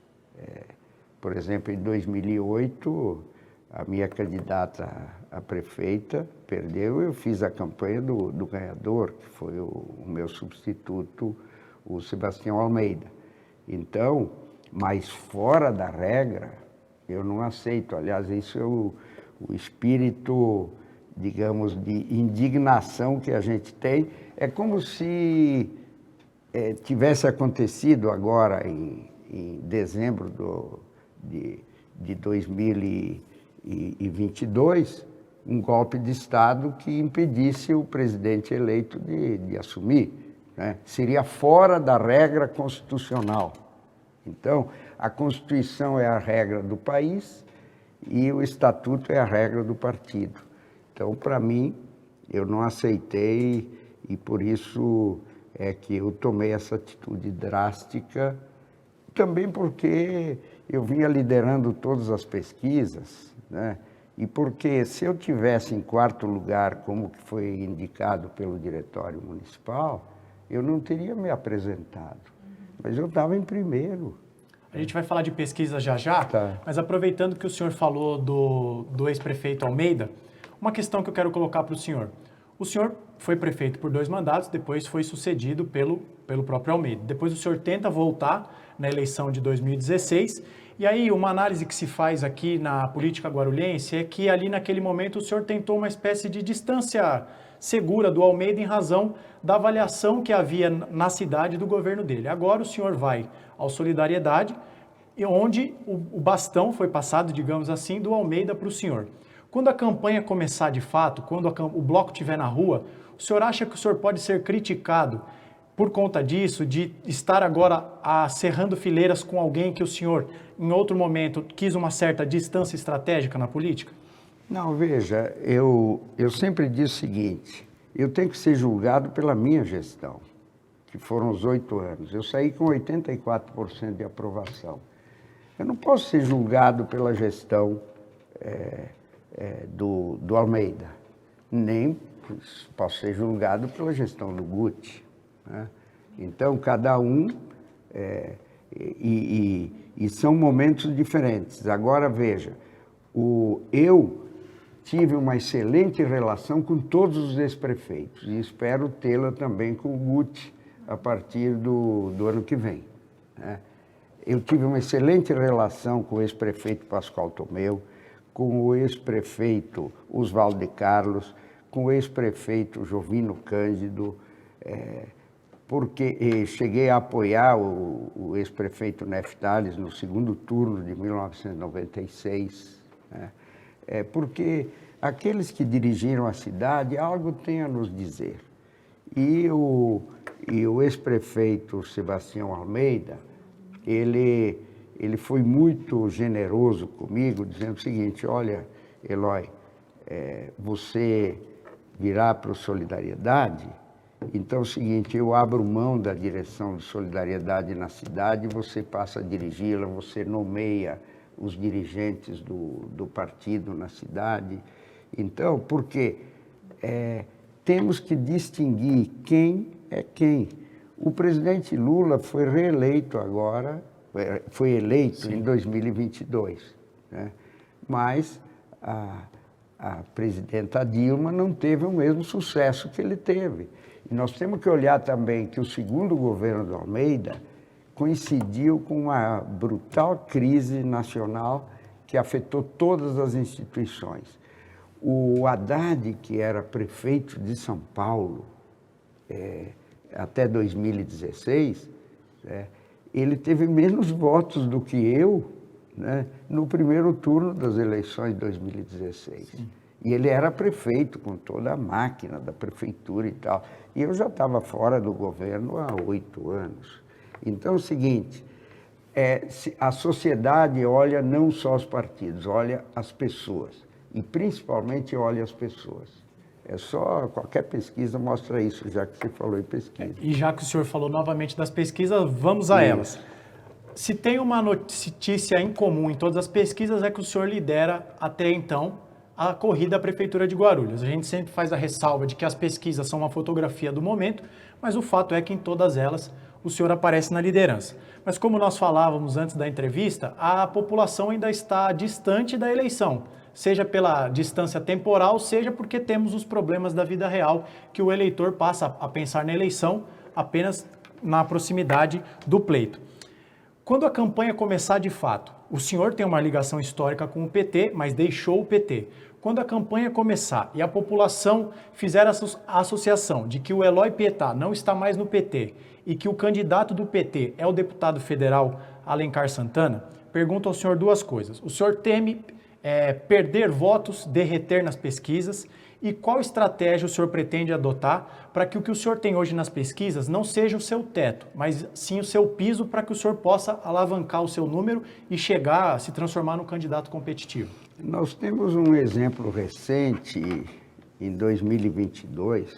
Por exemplo, em 2008, a minha candidata a prefeita perdeu, eu fiz a campanha do ganhador, que foi o meu substituto, o Sebastião Almeida. Então, mas fora da regra, eu não aceito. Aliás, isso é o espírito, digamos, de indignação que a gente tem. É como se tivesse acontecido agora em dezembro de 2022, um golpe de Estado que impedisse o presidente eleito de assumir, né? Seria fora da regra constitucional. Então, a Constituição é a regra do país e o Estatuto é a regra do partido. Então, para mim, eu não aceitei, e por isso é que eu tomei essa atitude drástica, também porque eu vinha liderando todas as pesquisas, né? E porque se eu tivesse em quarto lugar, como que foi indicado pelo Diretório Municipal, eu não teria me apresentado. Mas eu estava em primeiro. A gente vai falar de pesquisa já já, Tá. mas aproveitando que o senhor falou do ex-prefeito Almeida, uma questão que eu quero colocar para o senhor. O senhor foi prefeito por 2 mandatos, depois foi sucedido pelo próprio Almeida. Depois o senhor tenta voltar na eleição de 2016, e aí uma análise que se faz aqui na política guarulhense é que ali naquele momento o senhor tentou uma espécie de distância segura do Almeida em razão da avaliação que havia na cidade do governo dele. Agora o senhor vai ao Solidariedade, onde o bastão foi passado, digamos assim, do Almeida para o senhor. Quando a campanha começar de fato, quando o bloco estiver na rua, o senhor acha que o senhor pode ser criticado por conta disso, de estar agora cerrando fileiras com alguém que o senhor, em outro momento, quis uma certa distância estratégica na política? Não, veja, eu sempre disse o seguinte, eu tenho que ser julgado pela minha gestão, que foram os 8 anos. Eu saí com 84% de aprovação. Eu não posso ser julgado pela gestão do Almeida, nem posso ser julgado pela gestão do Guti, né? Então, cada um, e são momentos diferentes. Agora, veja, eu tive uma excelente relação com todos os ex-prefeitos e espero tê-la também com o Guti a partir do ano que vem, né? Eu tive uma excelente relação com o ex-prefeito Pascoal Tomeu, com o ex-prefeito Oswaldo de Carlos, com o ex-prefeito Jovino Cândido, porque cheguei a apoiar o ex-prefeito Neftales no segundo turno de 1996, né? Porque aqueles que dirigiram a cidade algo têm a nos dizer. E o ex-prefeito Sebastião Almeida, ele foi muito generoso comigo, dizendo o seguinte, olha, Eloy, você virá para o Solidariedade, então é o seguinte, eu abro mão da direção de Solidariedade na cidade, você passa a dirigi-la, você nomeia os dirigentes do partido na cidade. Então, porque temos que distinguir quem é quem. O presidente Lula foi reeleito agora, foi eleito em 2022, né? Mas a presidenta Dilma não teve o mesmo sucesso que ele teve. E nós temos que olhar também que o segundo governo do Almeida coincidiu com uma brutal crise nacional que afetou todas as instituições. O Haddad, que era prefeito de São Paulo até 2016, ele teve menos votos do que eu, né, no primeiro turno das eleições de 2016. Sim. E ele era prefeito com toda a máquina da prefeitura e tal. E eu já estava fora do governo há 8 anos. Então é o seguinte, a sociedade olha não só os partidos, olha as pessoas. E principalmente olha as pessoas. Qualquer pesquisa mostra isso, já que você falou em pesquisa. E já que o senhor falou novamente das pesquisas, vamos a elas. Se tem uma notícia em comum em todas as pesquisas, é que o senhor lidera até então a corrida à Prefeitura de Guarulhos. A gente sempre faz a ressalva de que as pesquisas são uma fotografia do momento, mas o fato é que em todas elas o senhor aparece na liderança. Mas como nós falávamos antes da entrevista, a população ainda está distante da eleição, seja pela distância temporal, seja porque temos os problemas da vida real, que o eleitor passa a pensar na eleição apenas na proximidade do pleito. Quando a campanha começar de fato, o senhor tem uma ligação histórica com o PT, mas deixou o PT. Quando a campanha começar e a população fizer a associação de que o Eloy Pietá não está mais no PT e que o candidato do PT é o deputado federal Alencar Santana, pergunto ao senhor 2 coisas. O senhor teme perder votos, derreter nas pesquisas, e qual estratégia o senhor pretende adotar para que o que o senhor tem hoje nas pesquisas não seja o seu teto, mas sim o seu piso para que o senhor possa alavancar o seu número e chegar a se transformar num candidato competitivo? Nós temos um exemplo recente, em 2022,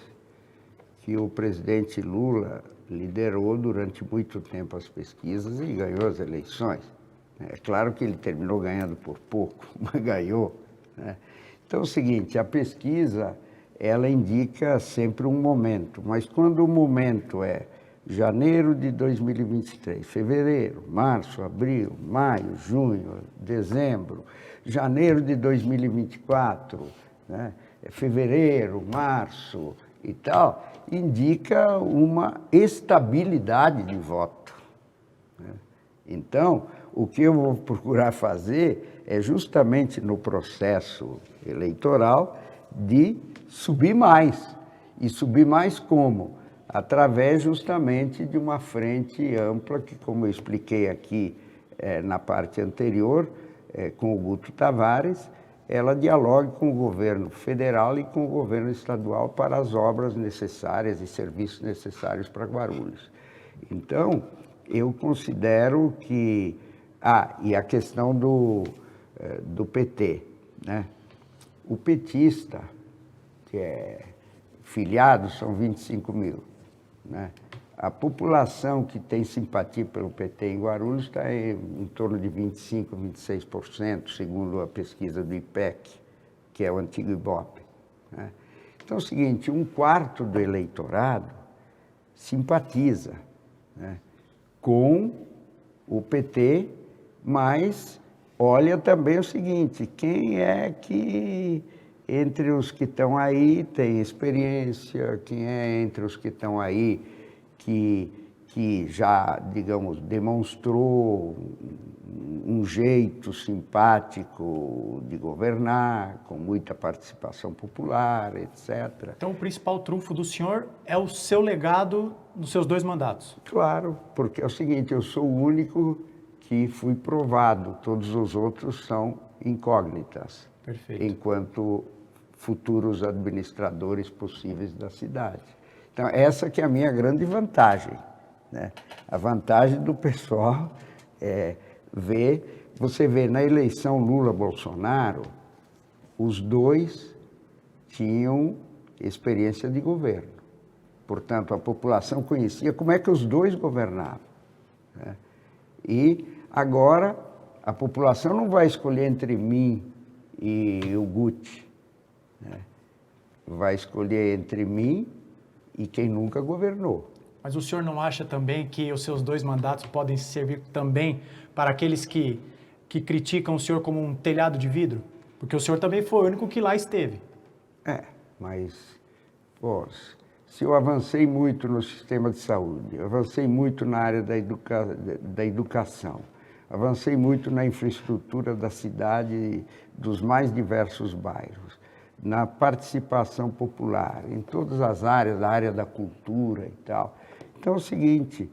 que o presidente Lula liderou durante muito tempo as pesquisas e ganhou as eleições. É claro que ele terminou ganhando por pouco, mas ganhou, né? Então é o seguinte, a pesquisa, ela indica sempre um momento, mas quando o momento é janeiro de 2023, fevereiro, março, abril, maio, junho, dezembro, janeiro de 2024, né? Fevereiro, março e tal, indica uma estabilidade de voto, né? Então, o que eu vou procurar fazer é justamente no processo eleitoral de subir mais. E subir mais como? Através justamente de uma frente ampla que, como eu expliquei aqui na parte anterior, com o Guto Tavares, ela dialogue com o governo federal e com o governo estadual para as obras necessárias e serviços necessários para Guarulhos. Então, eu considero que... e a questão do PT, né? O petista, que é filiado, são 25 mil, né? A população que tem simpatia pelo PT em Guarulhos está em torno de 25%, 26%, segundo a pesquisa do IPEC, que é o antigo IBOPE, né? Então é o seguinte, 1/4 do eleitorado simpatiza, né, com o PT, mas olha também o seguinte, quem é que entre os que estão aí tem experiência, quem é entre os que estão aí que já, digamos, demonstrou um jeito simpático de governar, com muita participação popular, etc. Então, o principal trunfo do senhor é o seu legado nos seus 2 mandatos. Claro, porque é o seguinte, eu sou o único que fui provado, todos os outros são incógnitas. Perfeito. Enquanto futuros administradores possíveis da cidade. Então, essa que é a minha grande vantagem, né? A vantagem do pessoal é ver, você vê na eleição Lula-Bolsonaro, os dois tinham experiência de governo. Portanto, a população conhecia como é que os dois governavam, né? E agora a população não vai escolher entre mim e o Guti, né? Vai escolher entre mim e quem nunca governou. Mas o senhor não acha também que os seus 2 mandatos podem servir também para aqueles que criticam o senhor como um telhado de vidro? Porque o senhor também foi o único que lá esteve. Mas, pô, se eu avancei muito no sistema de saúde, avancei muito na área da educação, avancei muito na infraestrutura da cidade, dos mais diversos bairros, na participação popular, em todas as áreas, da área da cultura e tal. Então é o seguinte,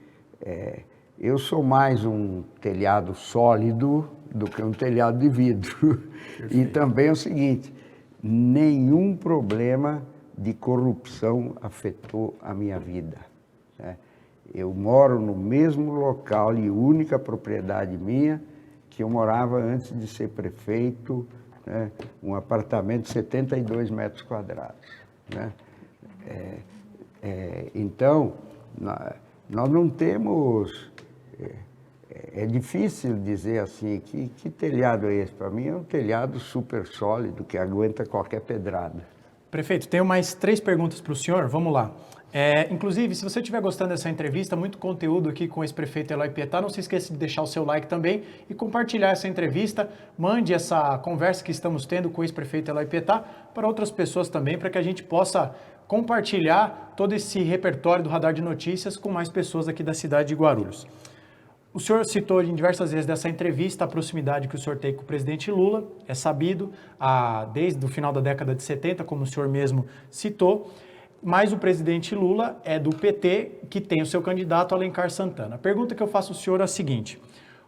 eu sou mais um telhado sólido do que um telhado de vidro. Perfeito. E também é o seguinte, nenhum problema de corrupção afetou a minha vida, né? Eu moro no mesmo local e única propriedade minha que eu morava antes de ser prefeito, né? Um apartamento de 72 metros quadrados, né? Então, nós não temos... É difícil dizer assim, que telhado é esse? Para mim é um telhado super sólido que aguenta qualquer pedrada. Prefeito, tenho mais 3 perguntas para o senhor, vamos lá. Inclusive, se você estiver gostando dessa entrevista, muito conteúdo aqui com o ex-prefeito Eloy Pietá, não se esqueça de deixar o seu like também e compartilhar essa entrevista, mande essa conversa que estamos tendo com o ex-prefeito Eloy Pietá para outras pessoas também, para que a gente possa compartilhar todo esse repertório do Radar de Notícias com mais pessoas aqui da cidade de Guarulhos. O senhor citou em diversas vezes dessa entrevista a proximidade que o senhor tem com o presidente Lula, é sabido, desde o final da década de 70, como o senhor mesmo citou, mas o presidente Lula é do PT, que tem o seu candidato Alencar Santana. A pergunta que eu faço ao senhor é a seguinte,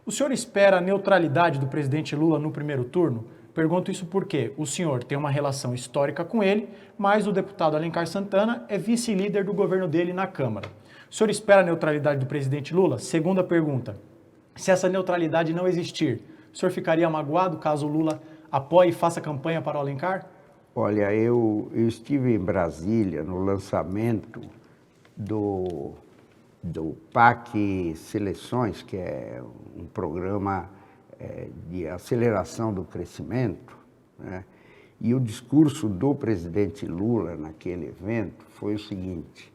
o senhor espera a neutralidade do presidente Lula no primeiro turno? Pergunto isso porque o senhor tem uma relação histórica com ele, mas o deputado Alencar Santana é vice-líder do governo dele na Câmara. O senhor espera a neutralidade do presidente Lula? Segunda pergunta, se essa neutralidade não existir, o senhor ficaria magoado caso o Lula apoie e faça campanha para o Alencar? Olha, eu estive em Brasília no lançamento do PAC Seleções, que é um programa de aceleração do crescimento, né? E o discurso do presidente Lula naquele evento foi o seguinte: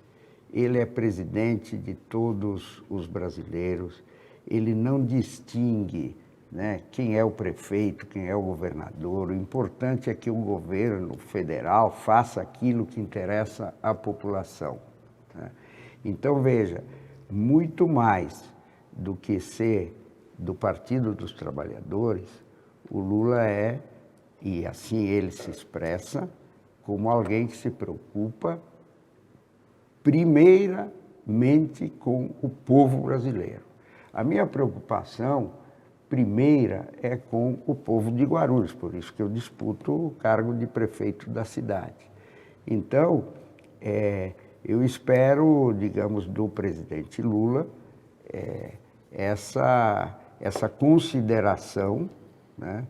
ele é presidente de todos os brasileiros, ele não distingue, né, quem é o prefeito, quem é o governador. O importante é que o governo federal faça aquilo que interessa à população, né? Então, veja, muito mais do que ser do Partido dos Trabalhadores, o Lula é, e assim ele se expressa, como alguém que se preocupa primeiramente com o povo brasileiro. A minha preocupação primeira é com o povo de Guarulhos, por isso que eu disputo o cargo de prefeito da cidade. Então, eu espero, digamos, do presidente Lula, essa consideração, né,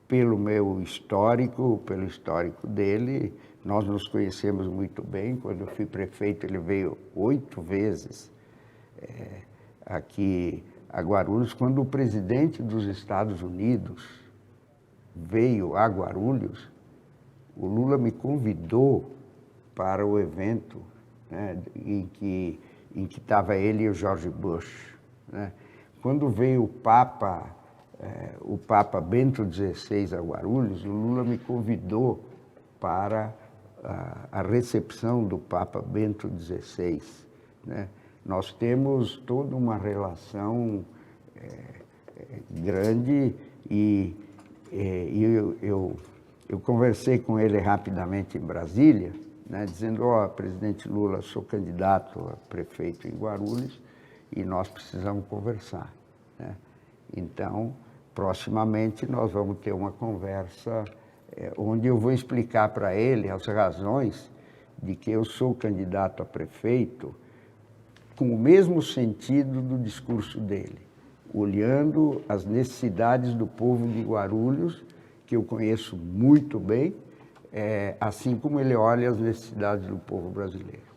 pelo meu histórico, pelo histórico dele. Nós nos conhecemos muito bem. Quando eu fui prefeito, ele veio 8 vezes aqui a Guarulhos. Quando o presidente dos Estados Unidos veio a Guarulhos, o Lula me convidou para o evento, né, em que estava ele e o George Bush, né? Quando veio o Papa Bento XVI a Guarulhos, o Lula me convidou para a recepção do Papa Bento XVI, né? Nós temos toda uma relação grande e eu conversei com ele rapidamente em Brasília, né, dizendo: presidente Lula, sou candidato a prefeito em Guarulhos e nós precisamos conversar, né? Então, proximamente nós vamos ter uma conversa onde eu vou explicar para ele as razões de que eu sou candidato a prefeito com o mesmo sentido do discurso dele, olhando as necessidades do povo de Guarulhos, que eu conheço muito bem, assim como ele olha as necessidades do povo brasileiro.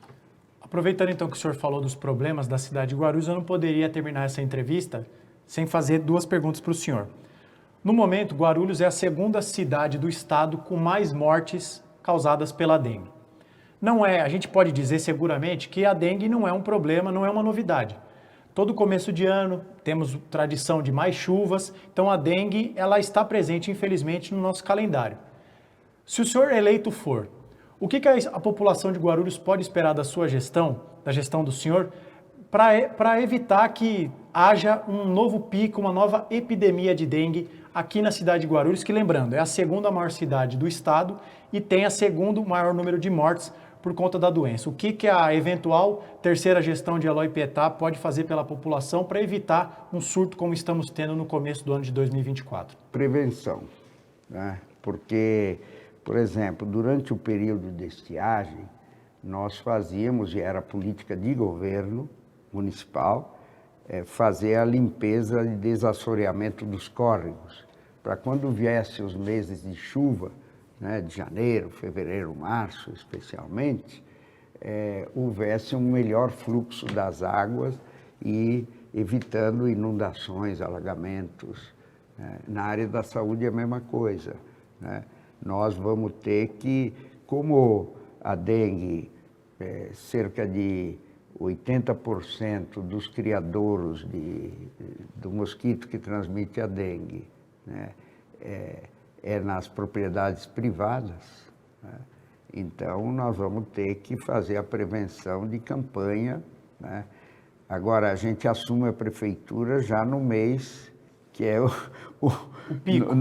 Aproveitando então que o senhor falou dos problemas da cidade de Guarulhos, eu não poderia terminar essa entrevista sem fazer 2 perguntas para o senhor. No momento, Guarulhos é a 2ª cidade do estado com mais mortes causadas pela dengue. A gente pode dizer seguramente que a dengue não é um problema, não é uma novidade. Todo começo de ano temos tradição de mais chuvas, então a dengue ela está presente, infelizmente, no nosso calendário. Se o senhor eleito for, o que a população de Guarulhos pode esperar da sua gestão, da gestão do senhor, para evitar que haja um novo pico, uma nova epidemia de dengue aqui na cidade de Guarulhos, que, lembrando, é a 2ª maior cidade do estado e tem a 2º maior número de mortes por conta da doença. O que a eventual 3ª gestão de Eloy Pietá pode fazer pela população para evitar um surto como estamos tendo no começo do ano de 2024? Prevenção, né? Porque, por exemplo, durante o período de estiagem, nós fazíamos, e era política de governo municipal, fazer a limpeza e desassoreamento dos córregos, para quando viessem os meses de chuva, né, de janeiro, fevereiro, março especialmente, houvesse um melhor fluxo das águas e evitando inundações, alagamentos. Na área da saúde é a mesma coisa, né? Nós vamos ter que, como a dengue, cerca de 80% dos criadouros do mosquito que transmite a dengue, né, nas propriedades privadas, né? Então, nós vamos ter que fazer a prevenção de campanha, né? Agora, a gente assume a prefeitura já no mês que é o pico.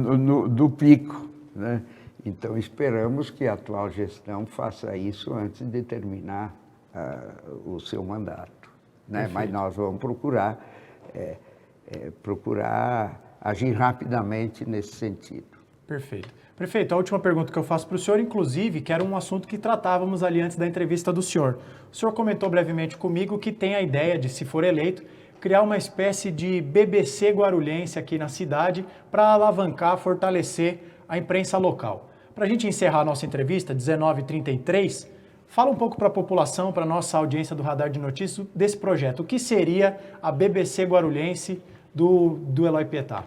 Do pico, né? Então, esperamos que a atual gestão faça isso antes de terminar o seu mandato, né? Mas nós vamos procurar agir rapidamente nesse sentido. Perfeito. Prefeito, a última pergunta que eu faço para o senhor, inclusive, que era um assunto que tratávamos ali antes da entrevista do senhor. O senhor comentou brevemente comigo que tem a ideia de, se for eleito, criar uma espécie de BBC guarulhense aqui na cidade para alavancar, fortalecer a imprensa local. Para a gente encerrar a nossa entrevista, 19h33, fala um pouco para a população, para a nossa audiência do Radar de Notícias, desse projeto. O que seria a BBC guarulhense do Eloy Pietá?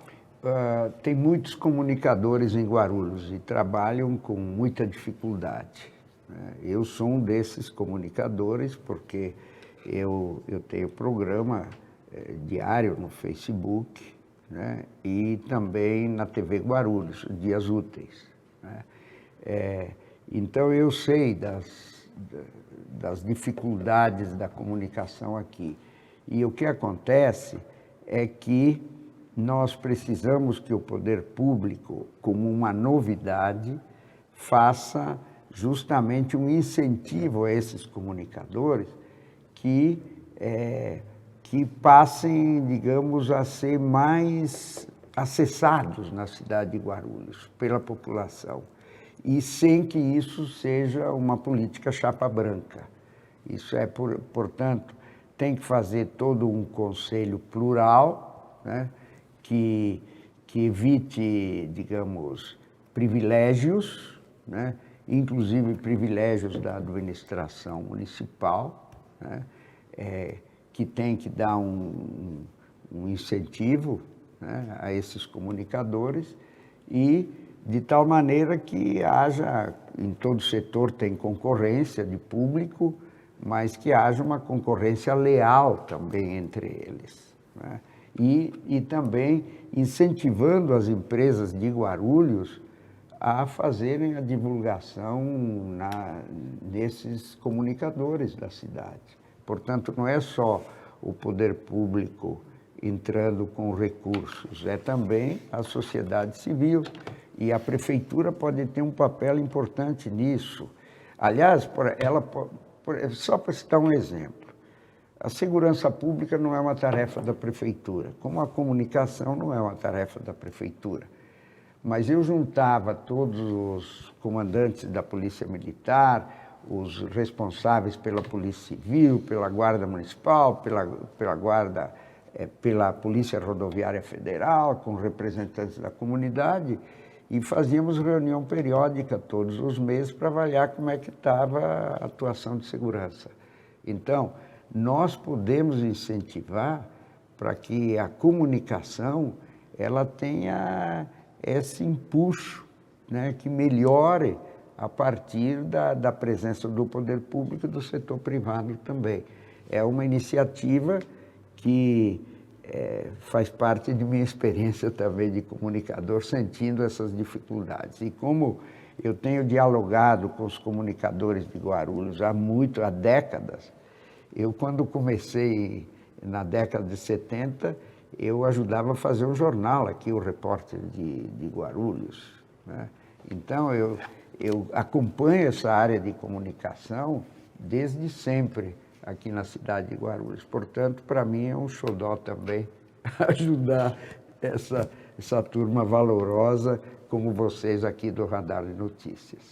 tem muitos comunicadores em Guarulhos e trabalham com muita dificuldade, né? Eu sou um desses comunicadores porque eu tenho programa diário no Facebook, né? E também na TV Guarulhos, Dias Úteis, né? Então eu sei das dificuldades da comunicação aqui. E o que acontece é que nós precisamos que o poder público, como uma novidade, faça justamente um incentivo a esses comunicadores que passem, digamos, a ser mais acessados na cidade de Guarulhos pela população, e sem que isso seja uma política chapa branca. Isso portanto, tem que fazer todo um conselho plural, né, que evite, digamos, privilégios, né, inclusive privilégios da administração municipal, né, que tem que dar um incentivo, né, a esses comunicadores, e de tal maneira que haja, em todo setor tem concorrência de público, mas que haja uma concorrência leal também entre eles, né? E também incentivando as empresas de Guarulhos a fazerem a divulgação nesses comunicadores da cidade. Portanto, não é só o poder público entrando com recursos, é também a sociedade civil, e a prefeitura pode ter um papel importante nisso. Aliás, só para citar um exemplo, a segurança pública não é uma tarefa da prefeitura, como a comunicação não é uma tarefa da prefeitura. Mas eu juntava todos os comandantes da Polícia Militar, os responsáveis pela Polícia Civil, pela Guarda Municipal, pela Polícia Rodoviária Federal, com representantes da comunidade, e fazíamos reunião periódica todos os meses para avaliar como é que estava a atuação de segurança. Então, nós podemos incentivar para que a comunicação ela tenha esse empuxo, né, que melhore a partir da presença do poder público e do setor privado também. É uma iniciativa que faz parte de minha experiência também de comunicador, sentindo essas dificuldades. E como eu tenho dialogado com os comunicadores de Guarulhos há décadas, eu quando comecei na década de 70, eu ajudava a fazer um jornal aqui, o Repórter de Guarulhos, né? Então eu acompanho essa área de comunicação desde sempre aqui na cidade de Guarulhos. Portanto, para mim é um xodó também ajudar essa turma valorosa como vocês aqui do Radar de Notícias.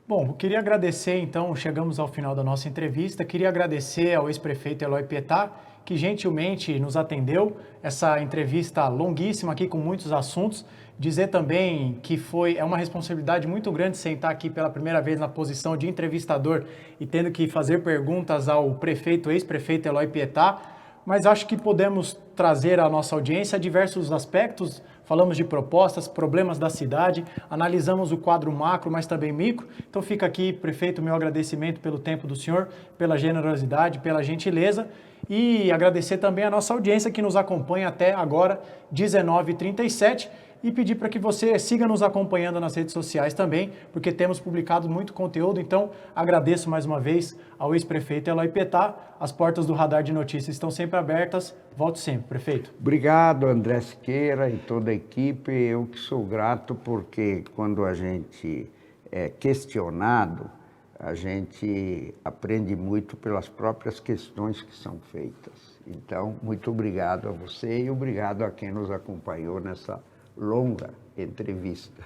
Bom, eu queria agradecer, então, chegamos ao final da nossa entrevista, queria agradecer ao ex-prefeito Eloy Pietá, que gentilmente nos atendeu, essa entrevista longuíssima aqui com muitos assuntos. Dizer também que é uma responsabilidade muito grande sentar aqui pela primeira vez na posição de entrevistador e tendo que fazer perguntas ao prefeito, ex-prefeito Eloy Pietá, mas acho que podemos trazer à nossa audiência diversos aspectos. Falamos de propostas, problemas da cidade, analisamos o quadro macro, mas também micro. Então fica aqui, prefeito, meu agradecimento pelo tempo do senhor, pela generosidade, pela gentileza, e agradecer também a nossa audiência que nos acompanha até agora, 19h37, e pedir para que você siga nos acompanhando nas redes sociais também, porque temos publicado muito conteúdo. Então, agradeço mais uma vez ao ex-prefeito Eloy Pietá. As portas do Radar de Notícias estão sempre abertas. Volte sempre, prefeito. Obrigado, André Siqueira e toda a equipe. Eu que sou grato porque quando a gente é questionado, a gente aprende muito pelas próprias questões que são feitas. Então, muito obrigado a você e obrigado a quem nos acompanhou nessa longa entrevista.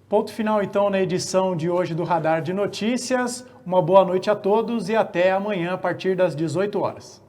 Ponto final, então, na edição de hoje do Radar de Notícias. Uma boa noite a todos e até amanhã, a partir das 18 horas.